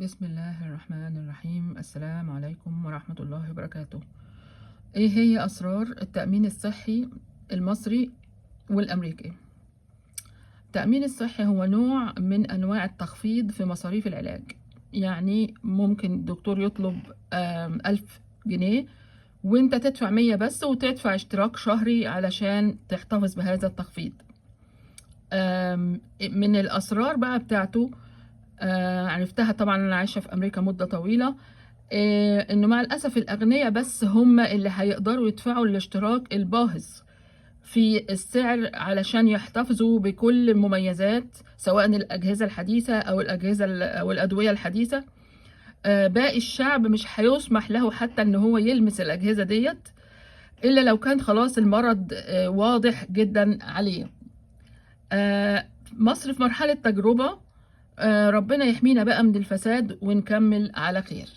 بسم الله الرحمن الرحيم. السلام عليكم ورحمة الله وبركاته. ايه هي اسرار التأمين الصحي المصري والامريكي؟ التأمين الصحي هو نوع من انواع التخفيض في مصاريف العلاج. يعني ممكن الدكتور يطلب 1000 جنيه وانت تدفع 100 بس، وتدفع اشتراك شهري علشان تحتفظ بهذا التخفيض. من الاسرار بقى بتاعته، عرفتها طبعا، انا عايشه في امريكا مده طويله. انه مع الاسف الاغنياء بس هم اللي هيقدروا يدفعوا الاشتراك الباهظ في السعر علشان يحتفظوا بكل المميزات، سواء الاجهزه الحديثه او الاجهزه او الادويه الحديثه. باقي الشعب مش هيسمح له حتى ان هو يلمس الاجهزه ديت الا لو كان خلاص المرض واضح جدا عليه. مصر في مرحله تجربه. ربنا يحمينا بقى من الفساد ونكمل على خير.